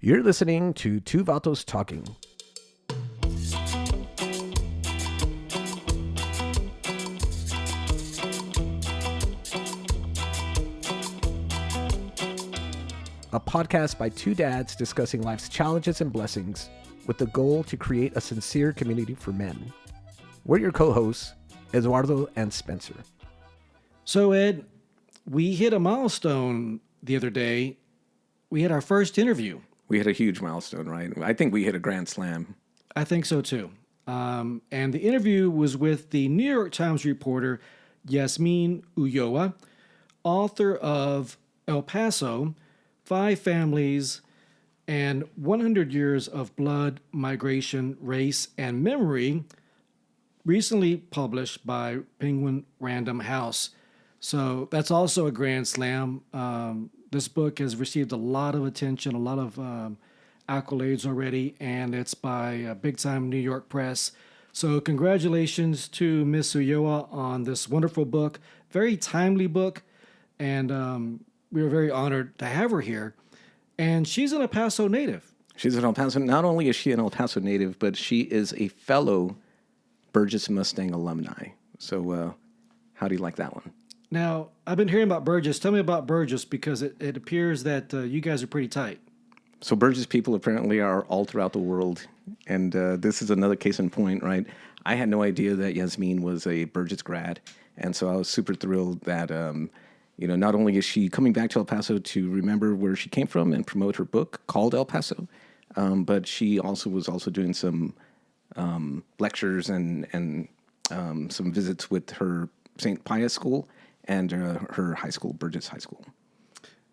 You're listening to Two Vatos Talking. A podcast by two dads discussing life's challenges and blessings with the goal to create a sincere community for men. We're your co-hosts, Eduardo and Spencer. So, Ed, we hit a milestone the other day. We had our first interview. We hit a huge milestone, right? I think we hit a grand slam. I think so, too. And the interview was with the New York Times reporter, Jazmine Ulloa, author of El Paso, 5 Families, and 100 Years of Blood, Migration, Race, and Memory, recently published by Penguin Random House. So that's also a grand slam. This book has received a lot of attention, a lot of accolades already, and it's by a big-time New York press. So congratulations to Miss Ulloa on this wonderful book, very timely book, and we were very honored to have her here. And she's an El Paso native. She's an El Paso. Not only is she an El Paso native, but she is a fellow Burgess Mustang alumni. So how do you like that one? Now, I've been hearing about Burgess. Tell me about Burgess, because it appears that you guys are pretty tight. So Burgess people apparently are all throughout the world, and this is another case in point, right? I had no idea that Jazmine was a Burgess grad, and so I was super thrilled that, not only is she coming back to El Paso to remember where she came from and promote her book called El Paso, but she also was doing some lectures and some visits with her St. Pius School and her high school, Burgess High School.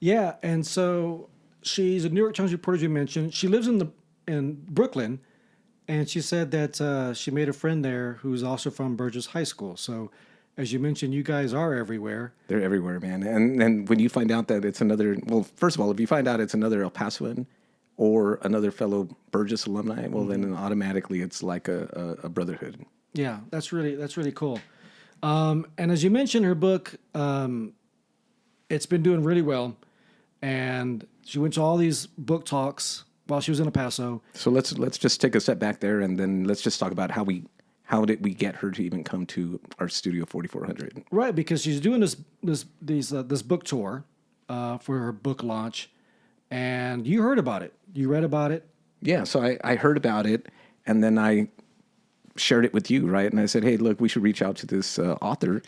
Yeah, and so she's a New York Times reporter, as you mentioned. She lives in Brooklyn, and she said that she made a friend there who's also from Burgess High School. So, as you mentioned, you guys are everywhere. They're everywhere, man. And when you find out that it's another, well, first of all, if you find out it's another El Pasoan or another fellow Burgess alumni, well, then automatically it's like a brotherhood. Yeah, that's really cool. And as you mentioned, her book, it's been doing really well. And she went to all these book talks while she was in El Paso. So let's just take a step back there, and then let's just talk about how did we get her to even come to our Studio 4400? Right, because she's doing this book tour for her book launch, and you heard about it. You read about it. Yeah, so I heard about it, and then I shared it with you, right? And I said, hey, look, we should reach out to this author.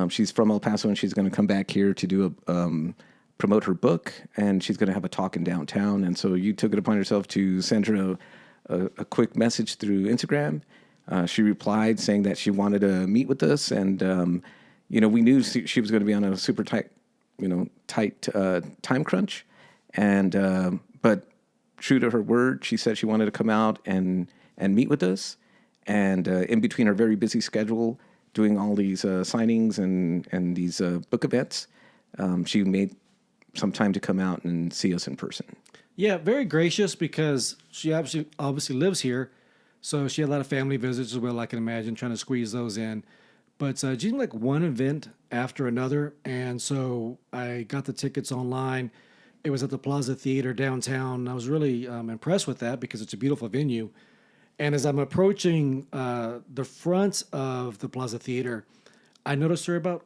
She's from El Paso, and she's going to come back here to do promote her book, and she's going to have a talk in downtown. And so you took it upon yourself to send her a quick message through Instagram. She replied saying that she wanted to meet with us, and we knew she was going to be on a super tight time crunch, and but true to her word, she said she wanted to come out and meet with us. And in between her very busy schedule, doing all these signings and these book events, she made some time to come out and see us in person. Yeah, very gracious, because she obviously lives here. So she had a lot of family visits as well, I can imagine, trying to squeeze those in. But she did like one event after another. And so I got the tickets online. It was at the Plaza Theater downtown. I was really impressed with that, because it's a beautiful venue. And as I'm approaching the front of the Plaza Theater, I noticed there were about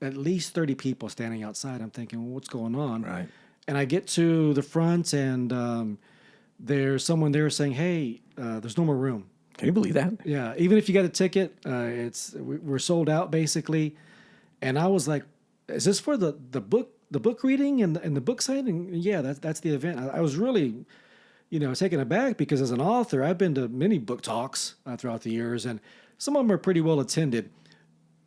at least 30 people standing outside. I'm thinking, well, what's going on? Right. And I get to the front, and there's someone there saying, hey, there's no more room. Can you believe that? Yeah, even if you got a ticket, we're sold out, basically. And I was like, is this for the book reading and the book signing? And yeah, that's the event. I was really taken aback, because as an author, I've been to many book talks throughout the years, and some of them are pretty well attended,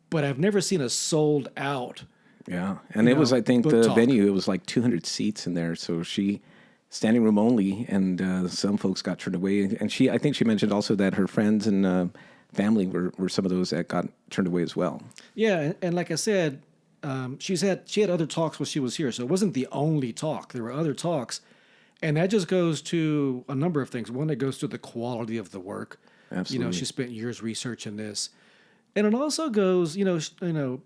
but I've never seen a sold out. Yeah, and it was, I think, the talk. venue, it was like 200 seats in there, so she, standing room only, and some folks got turned away, and I think she mentioned also that her friends and family were some of those that got turned away as well. Yeah, and like I said, she had other talks while she was here, so it wasn't the only talk. There were other talks. And that just goes to a number of things. One, it goes to the quality of the work. Absolutely. She spent years researching this. And it also goes,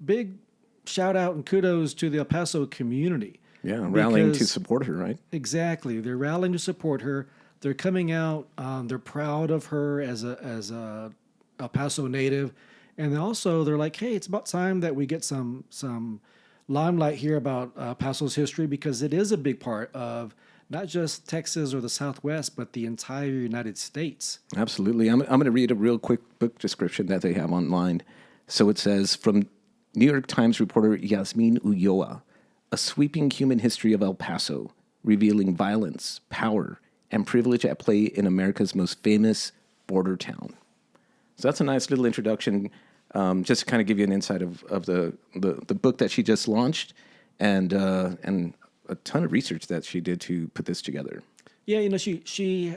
big shout out and kudos to the El Paso community. Yeah, rallying to Because- support her, right? Exactly. They're rallying to support her. They're coming out. They're proud of her as a El Paso native, and also they're like, hey, it's about time that we get some limelight here about Paso's history, because it is a big part of not just Texas or the Southwest, but the entire United States. Absolutely. I'm going to read a real quick book description that they have online. So it says, from New York Times reporter Jazmine Ulloa, a sweeping human history of El Paso, revealing violence, power, and privilege at play in America's most famous border town. So that's a nice little introduction, just to kind of give you an insight of the book that she just launched, and a ton of research that she did to put this together. Yeah, you know, she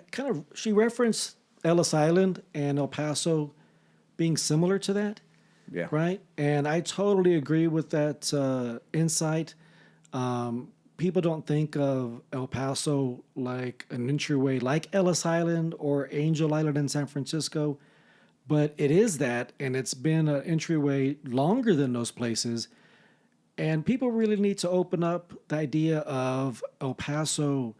referenced Ellis Island and El Paso being similar to that. Yeah. Right. And I totally agree with that insight. People don't think of El Paso like an entryway like Ellis Island or Angel Island in San Francisco, but it is that, and it's been an entryway longer than those places. And people really need to open up the idea of El Paso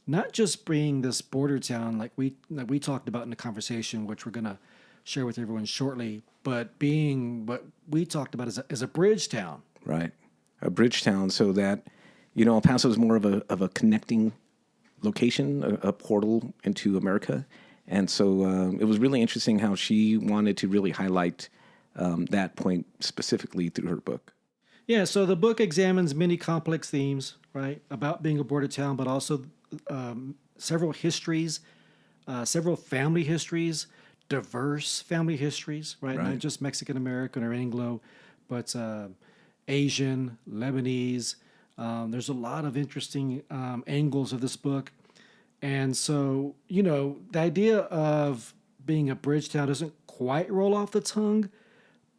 not just being this border town like we talked about in the conversation, which we're going to share with everyone shortly, but being what we talked about as a bridge town. Right. A bridge town, so that, El Paso is more of a connecting location, a portal into America. And so it was really interesting how she wanted to really highlight that point specifically through her book. Yeah, so the book examines many complex themes, right, about being a border town, but also several histories, several family histories, diverse family histories, right? Not just Mexican American or Anglo, but Asian, Lebanese. There's a lot of interesting angles of this book. And so, the idea of being a bridge town doesn't quite roll off the tongue,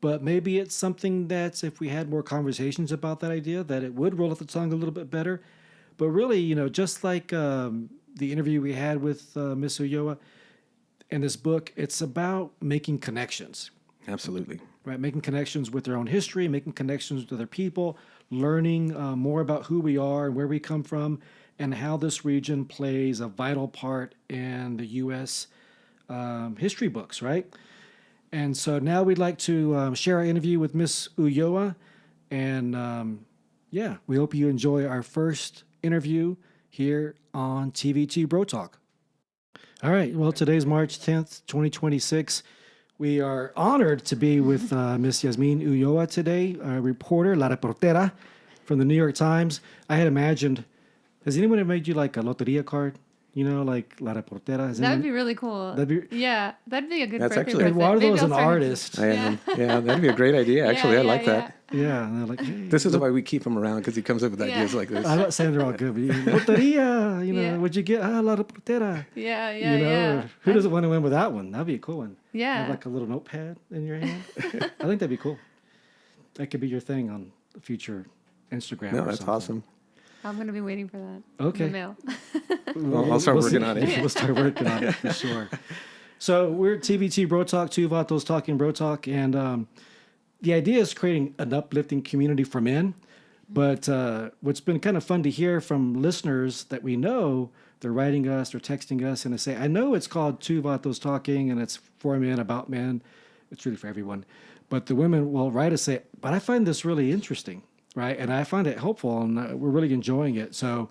but maybe it's something that if we had more conversations about that idea, that it would roll off the tongue a little bit better. But really, just like the interview we had with Miss Ulloa in this book, it's about making connections. Absolutely. Right, making connections with their own history, making connections with other people, learning more about who we are and where we come from, and how this region plays a vital part in the U.S. History books, right? And so now we'd like to share our interview with Miss Ulloa. And we hope you enjoy our first interview here on TVT Bro Talk. All right. Well, today's March 10th, 2026. We are honored to be with Miss Jazmine Ulloa today, a reporter, La Reportera, from the New York Times. I had imagined, has anyone ever made you like a loteria card? Like La Reportera? That would be really cool. That'd be a good That's birthday actually- present. Eduardo Maybe is I'll an start- artist. I am. Yeah, that'd be a great idea. Actually, I like that. Yeah, and they're like, hey, This is why we keep him around, because he comes up with ideas like this. I'm not saying they're all good, but loteria, Yeah. what'd you get? La Reportera. Yeah. Who doesn't want to win with that one? That'd be a cool one. Yeah. Have like a little notepad in your hand. I think that'd be cool. That could be your thing on the future Instagram. No, or that's something. awesome. I'm going to be waiting for that. Okay. In the mail. I'll start working on it. We'll start working on it for sure. So we're TVT Bro Talk, two vatos talking Bro Talk, and the idea is creating an uplifting community for men. But what's been kind of fun to hear from listeners that we know, they're writing us, they're texting us, and they say, I know it's called Two Vatos Talking, and it's for men, about men. It's really for everyone. But the women will write us, say, but I find this really interesting, right? And I find it helpful, and we're really enjoying it. So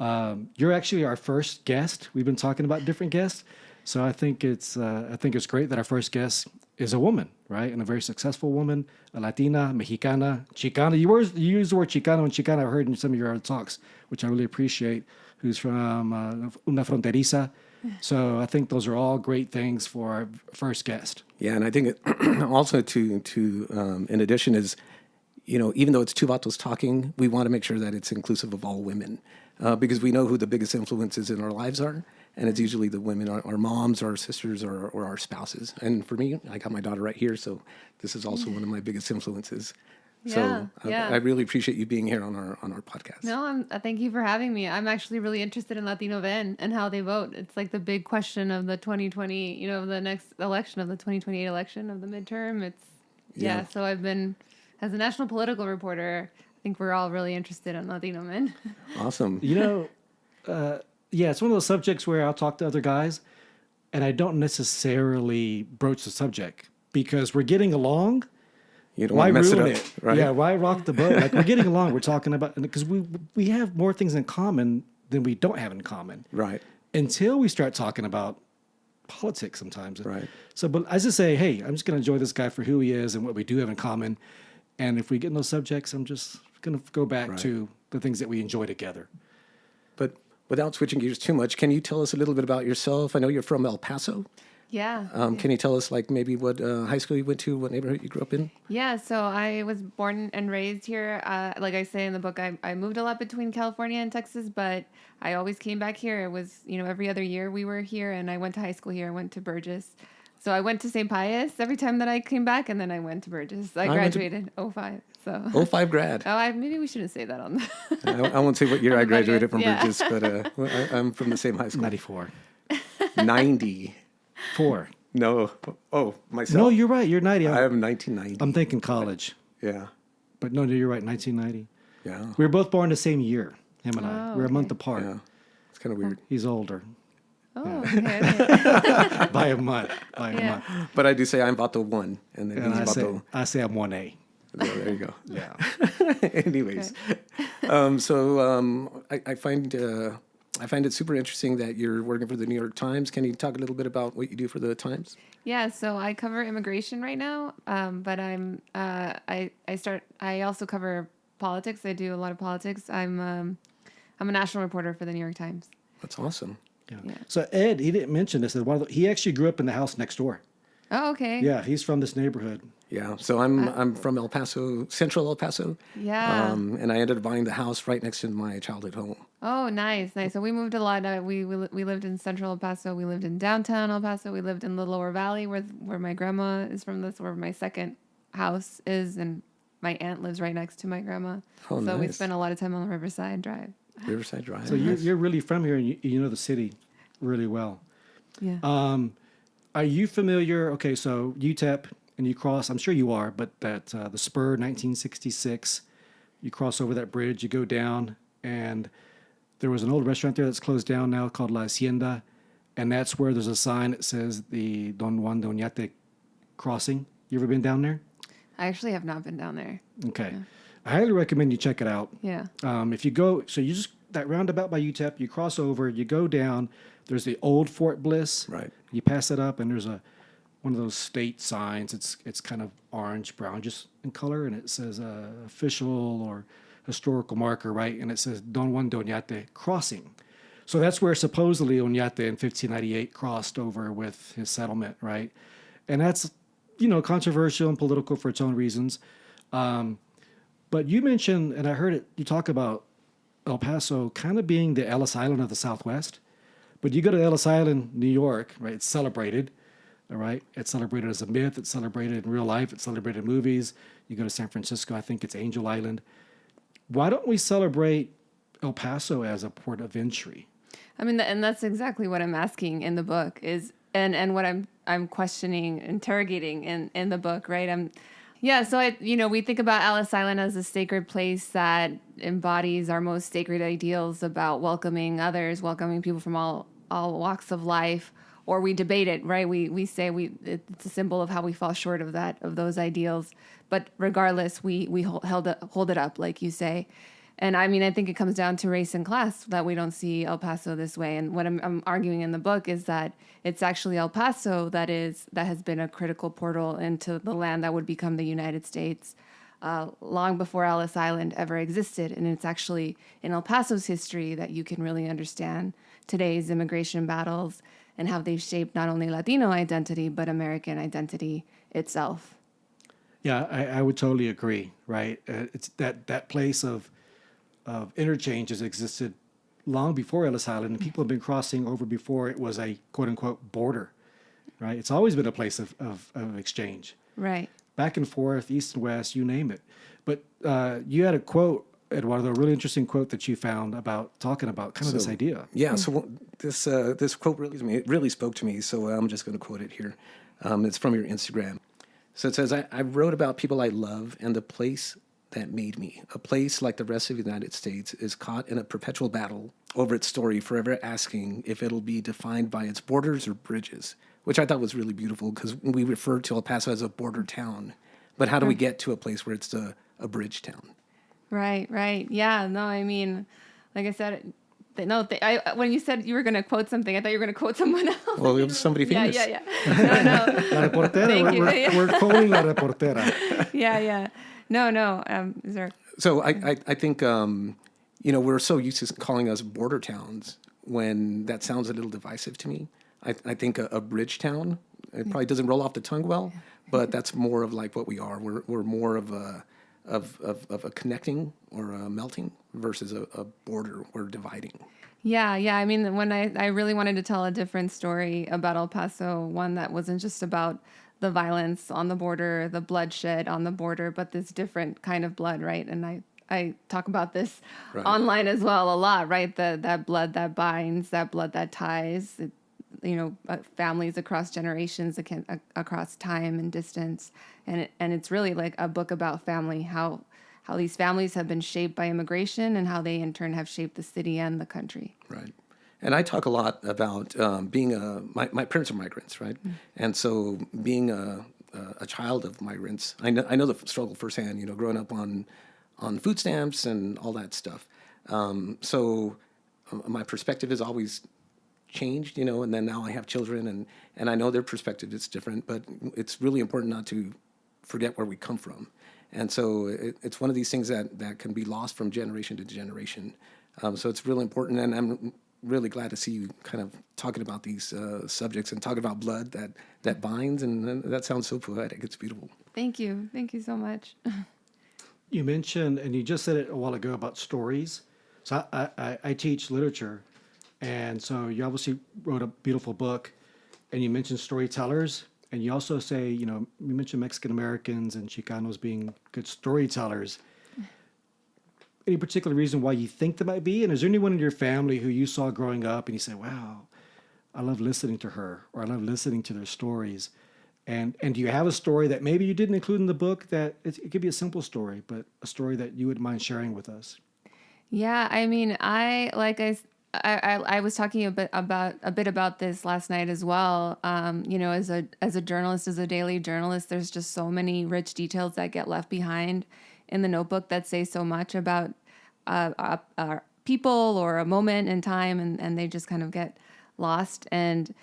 you're actually our first guest. We've been talking about different guests. So I think it's great that our first guest is a woman, right? And a very successful woman, a Latina, Mexicana, Chicana. You use the word Chicano and Chicana, I've heard in some of your other talks, which I really appreciate, who's from una fronteriza. So I think those are all great things for our first guest. Yeah, and I think also to in addition is, even though it's two vatos talking, we want to make sure that it's inclusive of all women, because we know who the biggest influences in our lives are, and it's usually the women, our moms, our sisters, or our spouses. And for me, I got my daughter right here, so this is also one of my biggest influences. So I really appreciate you being here on our podcast. No, thank you for having me. I'm actually really interested in Latino men and how they vote. It's like the big question of the 2020, the next election, of the 2028 election, of the midterm. So I've been, as a national political reporter, think we're all really interested in Latino men. Awesome. You know, yeah, it's one of those subjects where I'll talk to other guys and I don't necessarily broach the subject because we're getting along. You don't Why want to mess ruin it up, it? right? Yeah, why rock the boat? Like we're getting along. We're talking about because we have more things in common than we don't have in common. Right. Until we start talking about politics sometimes. Right. So, but I just say, hey, I'm just going to enjoy this guy for who he is and what we do have in common. And if we get in those subjects, I'm just going to go back to the things that we enjoy together. But without switching gears too much, can you tell us a little bit about yourself? I know you're from El Paso. Yeah. Can you tell us, like, maybe what high school you went to, what neighborhood you grew up in? Yeah, so I was born and raised here. Like I say in the book, I moved a lot between California and Texas, but I always came back here. It was, every other year we were here, and I went to high school here. I went to Burgess. So I went to St. Pius every time that I came back, and then I went to Burgess. I graduated '05. So 05 grad. maybe we shouldn't say that on the... I won't say what year I graduated from Yeah. Burgess, but I'm from the same high school. 94. 90. 4. No. Oh, myself? No, you're right. You're 90. I am 1990. I'm thinking college. Yeah. But no, you're right. 1990. Yeah. We were both born the same year, him and I. Oh, We're a okay. month apart. Yeah. It's kind of weird. He's older Oh, okay. by a month. Yeah. But I do say I'm Vato 1, and then And he's Vato. I say I'm 1A. There you go. Yeah. Anyways, I find it super interesting that you're working for the New York Times. Can you talk a little bit about what you do for the Times? Yeah, so I cover immigration right now, but I also cover politics. I do a lot of politics. I'm a national reporter for the New York Times. That's awesome. Yeah. So Ed, he didn't mention this. He actually grew up in the house next door. Oh, okay. Yeah, he's from this neighborhood. Yeah. So I'm from El Paso, Central El Paso. Yeah. And I ended up buying the house right next to my childhood home. Oh, nice. So we moved a lot. We lived in Central El Paso. We lived in downtown El Paso. We lived in the Lower Valley, where my grandma is from. That's where my second house is, and my aunt lives right next to my grandma. Oh, so we nice. spent a lot of time on Riverside Drive. Riverside Drive. So you're really from here, and you know the city really well. Yeah. Are you familiar? Okay, so UTEP, and you cross. I'm sure you are, but that the Spur, 1966. You cross over that bridge. You go down, and there was an old restaurant there that's closed down now called La Hacienda, and that's where there's a sign that says the Don Juan de Oñate crossing. You ever been down there? I actually have not been down there. Okay. I highly recommend you check it out. Yeah. If you go, so you just, that roundabout by UTEP, you cross over, you go down, there's the old Fort Bliss. Right. You pass it up, and there's one of those state signs. It's kind of orange, brown, just in color, and it says official or historical marker, right? And it says Don Juan de Oñate crossing. So that's where supposedly Oñate in 1598 crossed over with his settlement, right? And that's, controversial and political for its own reasons. But you mentioned, and I heard it, you talk about El Paso kind of being the Ellis Island of the Southwest. But you go to Ellis Island, New York, right? It's celebrated, all right? It's celebrated as a myth. It's celebrated in real life. It's celebrated in movies. You go to San Francisco, I think it's Angel Island. Why don't we celebrate El Paso as a port of entry? I mean, and that's exactly what I'm asking in the book and what I'm questioning, interrogating in the book, right? So we think about Ellis Island as a sacred place that embodies our most sacred ideals about welcoming others, welcoming people from all walks of life, or we debate it, right? We say it's a symbol of how we fall short of those ideals, but regardless, we hold it up, like you say. And I mean, I think it comes down to race and class that we don't see El Paso this way. And what I'm arguing in the book is that it's actually El Paso that has been a critical portal into the land that would become the United States long before Ellis Island ever existed. And it's actually in El Paso's history that you can really understand today's immigration battles and how they've shaped not only Latino identity, but American identity itself. Yeah, I would totally agree, right? It's that place of interchange has existed long before Ellis Island, and people have been crossing over before it was a quote-unquote border, right? It's always been a place of exchange. Right. Back and forth, east and west, you name it. But you had a quote, Eduardo, a really interesting quote that you found about talking about kind of this idea. Yeah, so this quote really spoke to me, so I'm just going to quote it here. It's from your Instagram. So it says, I wrote about people I love and the place that made me. A place like the rest of the United States is caught in a perpetual battle over its story, forever asking if it'll be defined by its borders or bridges, which I thought was really beautiful because we refer to El Paso as a border town. But how do we get to a place where it's a bridge town? Right. Yeah, no, I mean, like I said, when you said you were going to quote something, I thought you were going to quote someone else. Well, it was somebody famous. Yeah. No. La reportera. We're quoting La reportera. Yeah. No. Is there? So I think, we're so used to calling us border towns when that sounds a little divisive to me. I think a bridge town, it probably doesn't roll off the tongue well, but that's more of like what we are. We're more of a connecting or a melting versus a border or dividing. Yeah. I mean, when I really wanted to tell a different story about El Paso, one that wasn't just about the violence on the border, the bloodshed on the border, but this different kind of blood, right? And I talk about this online as well a lot, right? That blood that binds, that blood that ties, families across generations, across time and distance. And it's really like a book about family, how these families have been shaped by immigration and how they in turn have shaped the city and the country. Right. And I talk a lot about being my parents are migrants, right? Mm-hmm. And so being a child of migrants, I know the struggle firsthand, growing up on food stamps and all that stuff. So my perspective has always changed, and then now I have children and I know their perspective is different, but it's really important not to forget where we come from. And so it's one of these things that can be lost from generation to generation. So it's really important, and I'm really glad to see you kind of talking about these subjects and talking about blood that binds, and that sounds so poetic. It's beautiful. Thank you so much. You mentioned, and you just said it a while ago, about stories. So I teach literature, and so you obviously wrote a beautiful book, and you mentioned storytellers, and you also say, you mentioned Mexican Americans and Chicanos being good storytellers. Any particular reason why you think there might be? And is there anyone in your family who you saw growing up and you say, wow, I love listening to her, or I love listening to their stories? And do you have a story that maybe you didn't include in the book that it could be a simple story, but a story that you would mind sharing with us? Yeah, I mean, I was talking a bit about this last night as well. As a journalist, as a daily journalist, there's just so many rich details that get left behind in the notebook that say so much about people or a moment in time, and they just kind of get lost. And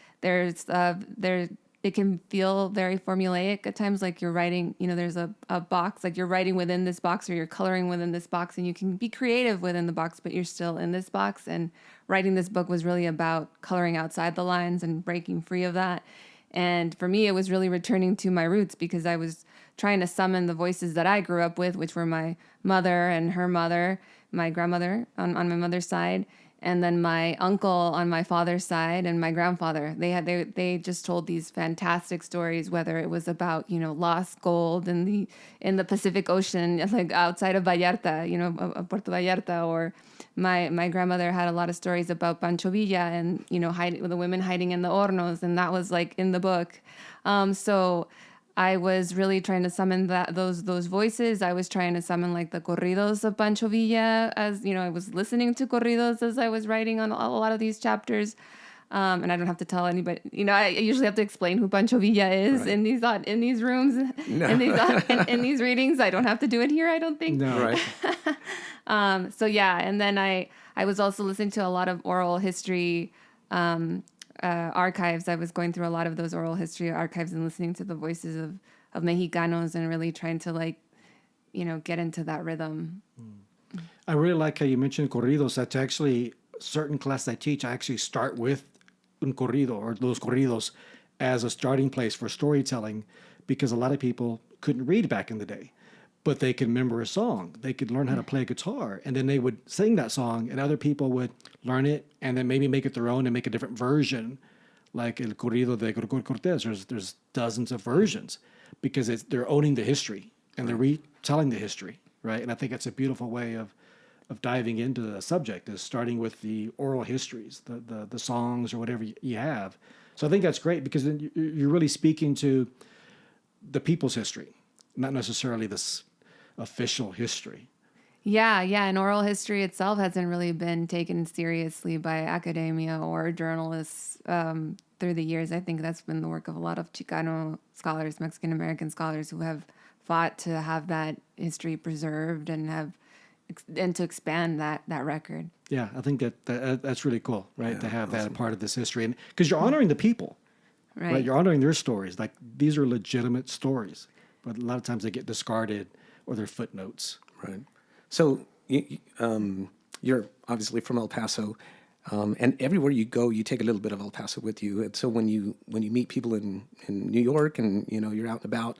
it can feel very formulaic at times, like you're writing, there's a box, like you're writing within this box or you're coloring within this box, and you can be creative within the box, but you're still in this box. And writing this book was really about coloring outside the lines and breaking free of that. And for me, it was really returning to my roots, because I was trying to summon the voices that I grew up with, which were my mother and her mother, my grandmother on my mother's side, and then my uncle on my father's side, and my grandfather. They just told these fantastic stories, whether it was about, lost gold in the Pacific Ocean, like outside of Vallarta, Puerto Vallarta, or my grandmother had a lot of stories about Pancho Villa and, the women hiding in the hornos, and that was like in the book. So I was really trying to summon those voices. I was trying to summon like the corridos of Pancho Villa, as I was listening to corridos as I was writing on a lot of these chapters. And I don't have to tell anybody. I usually have to explain who Pancho Villa is in these rooms, no. in these readings. I don't have to do it here, I don't think. No, right. So yeah, and then I was also listening to a lot of oral history archives. I was going through a lot of those oral history archives and listening to the voices of Mexicanos and really trying to get into that rhythm. I really like how you mentioned corridos. That's actually certain class I teach. I actually start with un corrido or los corridos as a starting place for storytelling, because a lot of people couldn't read back in the day, but they could remember a song. They could learn how to play a guitar, and then they would sing that song, and other people would learn it and then maybe make it their own and make a different version, like El Corrido de Cortés. There's dozens of versions, because they're owning the history and they're retelling the history, right? And I think it's a beautiful way of diving into the subject, is starting with the oral histories, the songs or whatever you have. So I think that's great, because then you're really speaking to the people's history, not necessarily this official history. Yeah, and oral history itself hasn't really been taken seriously by academia or journalists through the years. I think that's been the work of a lot of Chicano scholars, Mexican American scholars, who have fought to have that history preserved and to expand that record. Yeah, I think that's really cool, right? To have that a part of this history, and because you're honoring the people, right? You're honoring their stories. Like, these are legitimate stories, but a lot of times they get discarded or they're footnotes. Right. So you're obviously from El Paso, and everywhere you go, you take a little bit of El Paso with you. And so when you meet people in New York, and you're out and about,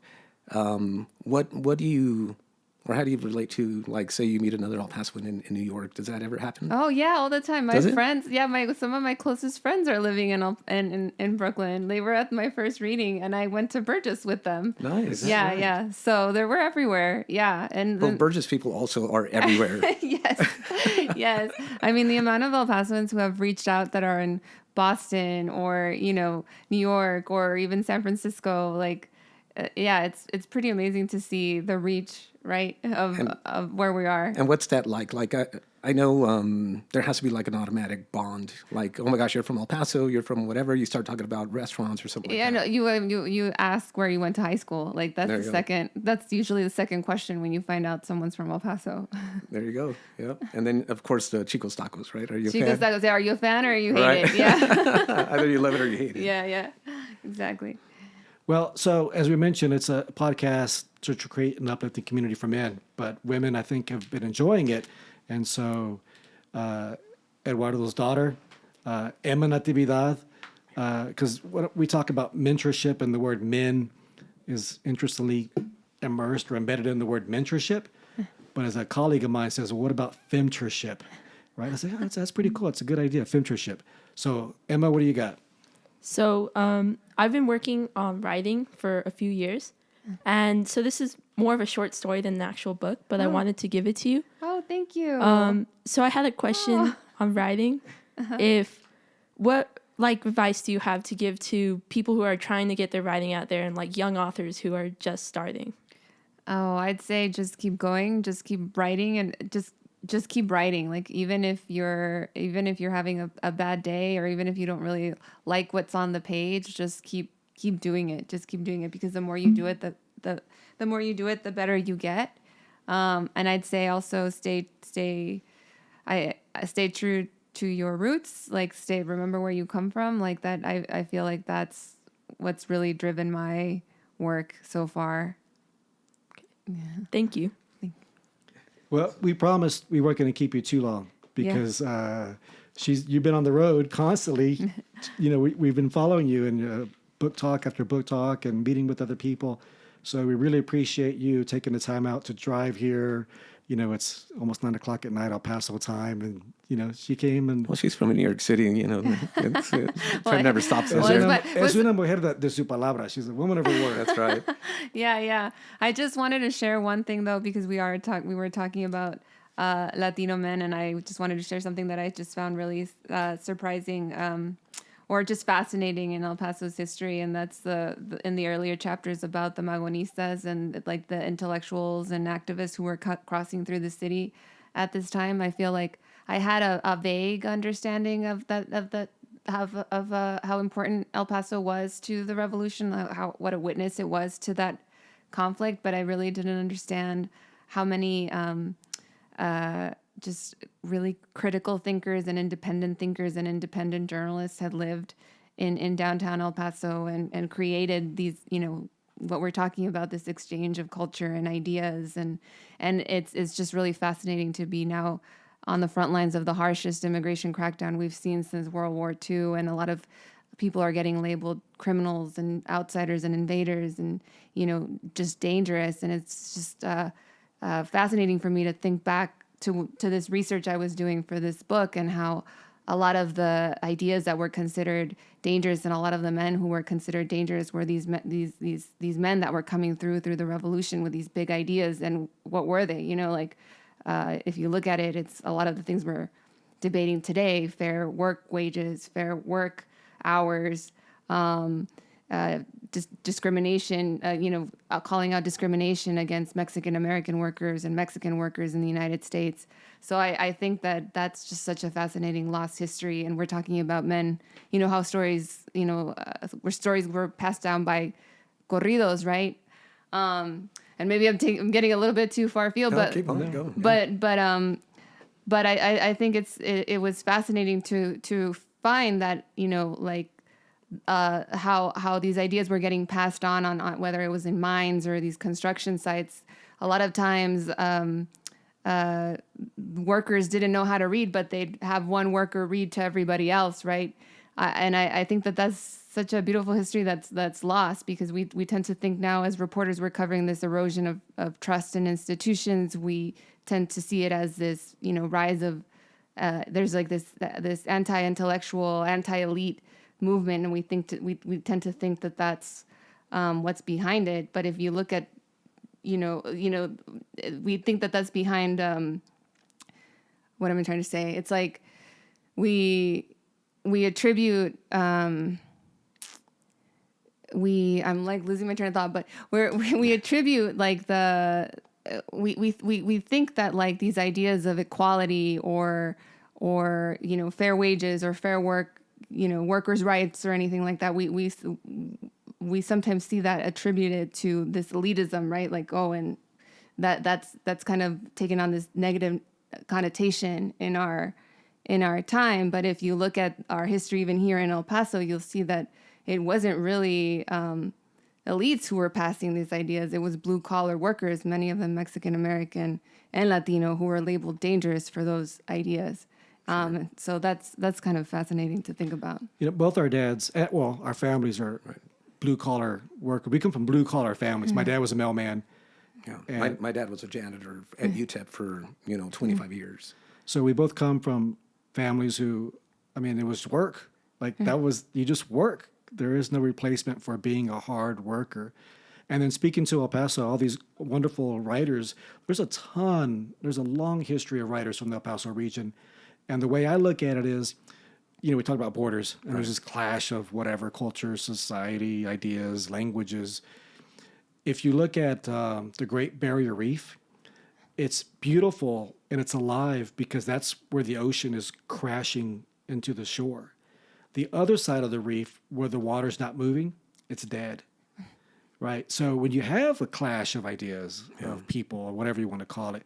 what do you, or how do you relate to, like, say you meet another El Pasoan in New York? Does that ever happen? Oh yeah, all the time. My Does it? friends, some of my closest friends are living in Brooklyn. They were at my first reading, and I went to Burgess with them. Nice. Yeah. So they were everywhere. Yeah, and Well, Burgess people also are everywhere. yes. I mean, the amount of El Pasoans who have reached out that are in Boston or New York or even San Francisco, like, it's pretty amazing to see the reach, right, of where we are. And what's that like? Like, I know there has to be like an automatic bond. Like, oh my gosh, you're from El Paso, you're from whatever. You start talking about restaurants or something like that. No, you ask where you went to high school. Like, that's that's usually the second question when you find out someone's from El Paso. There you go. Yep. And then, of course, the Chico's Tacos, right? Are you a Chico's fan? Tacos, are you a fan or you hate Right. it? Yeah. Either you love it or you hate it. Yeah, exactly. Well, so as we mentioned, it's a podcast to create an uplifting community for men, but women, I think, have been enjoying it. And so Eduardo's daughter, Emma Natividad, because we talk about mentorship, and the word men is interestingly immersed or embedded in the word mentorship. But as a colleague of mine says, well, what about femtorship? Right? I say, oh, that's pretty cool. It's a good idea, femtorship. So, Emma, what do you got? So I've been working on writing for a few years. And so this is more of a short story than an actual book, but I wanted to give it to you. Oh, thank you. So I had a question on writing. What advice do you have to give to people who are trying to get their writing out there, and like young authors who are just starting? Oh, I'd say just keep going, just keep writing, and just keep writing. Like, even if you're having a bad day, or even if you don't really like what's on the page, just keep doing it. Just keep doing it, because the more you do it, the more you do it, the better you get. And I'd say also stay true to your roots. Like, remember where you come from. Like that, I feel like that's what's really driven my work so far. Yeah. Thank you. Well, we promised we weren't going to keep you too long, because you've been on the road constantly. We've been following you in book talk after book talk and meeting with other people. So we really appreciate you taking the time out to drive here. It's almost 9:00 at night, El Paso time, and she came and. Well, she's from New York City, and it never stops us there. Es una mujer de su palabra. She's a woman of her word. That's right. Yeah. I just wanted to share one thing, though, because we were talking about Latino men, and I just wanted to share something that I just found really surprising, or just fascinating in El Paso's history, and that's in the earlier chapters about the Magonistas and like the intellectuals and activists who were crossing through the city at this time. I feel like I had a vague understanding of how important El Paso was to the revolution, what a witness it was to that conflict, but I really didn't understand how many just really critical thinkers and independent journalists had lived in downtown El Paso and created these, what we're talking about, this exchange of culture and ideas. And it's just really fascinating to be now on the front lines of the harshest immigration crackdown we've seen since World War II. And a lot of people are getting labeled criminals and outsiders and invaders and, just dangerous. And it's just fascinating for me to think back to this research I was doing for this book, and how a lot of the ideas that were considered dangerous and a lot of the men who were considered dangerous were these men that were coming through the revolution with these big ideas. And what were they? If you look at it, it's a lot of the things we're debating today: fair work wages, fair work hours, discrimination, calling out discrimination against Mexican American workers and Mexican workers in the United States. So I think that that's just such a fascinating lost history. And we're talking about men, how stories, where stories were passed down by corridos, right? And maybe I'm getting a little bit too far afield, No, but keep on going. But I think it was fascinating to find that how these ideas were getting passed on whether it was in mines or these construction sites. A lot of times workers didn't know how to read, but they'd have one worker read to everybody else, right? And I think that that's such a beautiful history that's lost, because we tend to think now as reporters we're covering this erosion of trust in institutions. We tend to see it as this rise of there's like this anti-intellectual, anti-elite movement, and we tend to think that that's what's behind it. But if you look at we think that that's behind what am I trying to say? It's like we attribute I'm like losing my train of thought, but we attribute like we think that like these ideas of equality or fair wages or fair work, workers' rights or anything like that, we sometimes see that attributed to this elitism, right? Like, and that's kind of taken on this negative connotation in our time. But if you look at our history, even here in El Paso, you'll see that it wasn't really elites who were passing these ideas. It was blue collar workers, many of them Mexican American and Latino, who were labeled dangerous for those ideas. Sure. So that's kind of fascinating to think about. Both our dads, our families are blue collar worker. We come from blue collar families. My dad was a mailman. Yeah, my dad was a janitor at UTEP for 25 years. So we both come from families who, it was work. Like that was, you just work. There is no replacement for being a hard worker. And then speaking to El Paso, all these wonderful writers, there's a long history of writers from the El Paso region. And the way I look at it is, we talk about borders, and there's this clash of whatever, culture, society, ideas, languages. If you look at the Great Barrier Reef, it's beautiful and it's alive because that's where the ocean is crashing into the shore. The other side of the reef, where the water's not moving, it's dead, right? So when you have a clash of ideas, of people, or whatever you want to call it,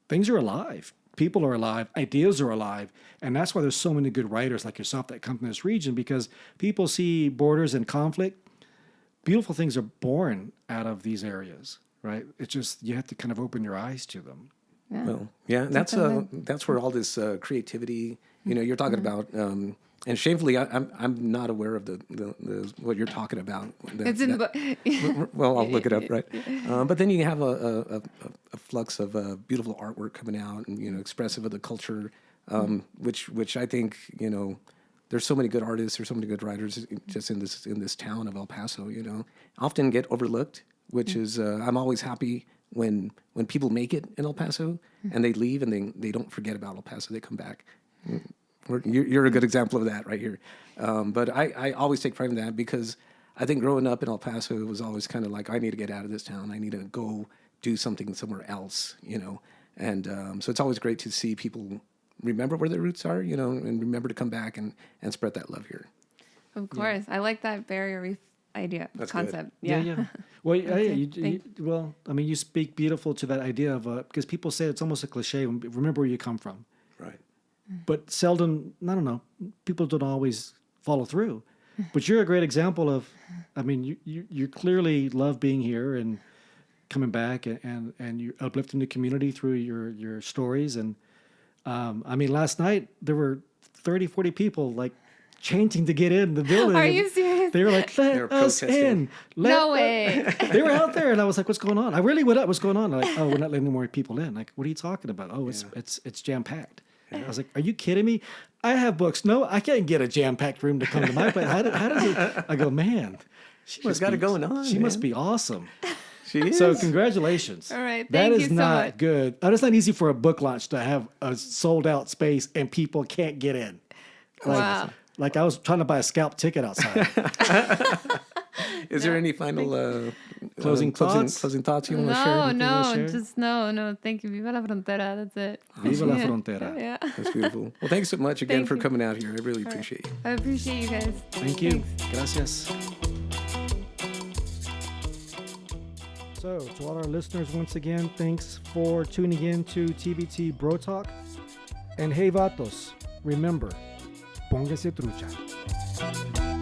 things are alive. People are alive, ideas are alive, and that's why there's so many good writers like yourself that come from this region, because people see borders and conflict. Beautiful things are born out of these areas, right? It's just you have to kind of open your eyes to them. Yeah. Well, yeah, that's where all this creativity, you're talking about. And shamefully, I'm not aware of the what you're talking about. It's in the book. Well, I'll look it up, right? But then you have a flux of beautiful artwork coming out, and expressive of the culture, which I think there's so many good artists, there's so many good writers just in this town of El Paso. Often get overlooked, which is I'm always happy when people make it in El Paso and they leave and they don't forget about El Paso, they come back. You're a good example of that right here. But I always take pride in that, because I think growing up in El Paso, it was always kind of like, I need to get out of this town. I need to go do something somewhere else, And so it's always great to see people remember where their roots are, and remember to come back and spread that love here. Of course. I like that barrier reef idea, That's concept. good. Yeah. Well, Okay, you speak beautiful to that idea of, because people say it's almost a cliche, remember where you come from. Right. But seldom, I don't know, people don't always follow through. But you're a great example of, you clearly love being here and coming back and you're uplifting the community through your stories. And last night there were 30, 40 people like chanting to get in the building. Are you serious? They were like, let us in. No way. They were out there and I was like, what's going on? I really went up, what's going on? They're like, oh, we're not letting more people in. Like, what are you talking about? Oh, it's jam-packed. I was like, are you kidding me? I have books. No, I can't get a jam-packed room to come to my place. How does it? I go, man, She's got it going on. She must be awesome. She is. So congratulations. All right. That Thank is you so not much. good. It's not easy for a book launch to have a sold out space and people can't get in. Wow. Like I was trying to buy a scalp ticket outside. Is there any final Closing thoughts? Closing thoughts you want to share? No, Anything you wanna share? just no. Thank you. Viva la frontera. That's it. Viva la Yeah. frontera. Yeah. That's beautiful. Well, thanks so much again Thank for you. coming out here. I really appreciate you. I appreciate you guys. Thank you. Thanks. Gracias. So, to all our listeners, once again, thanks for tuning in to TBT Bro Talk. And hey, vatos, remember, pónganse trucha.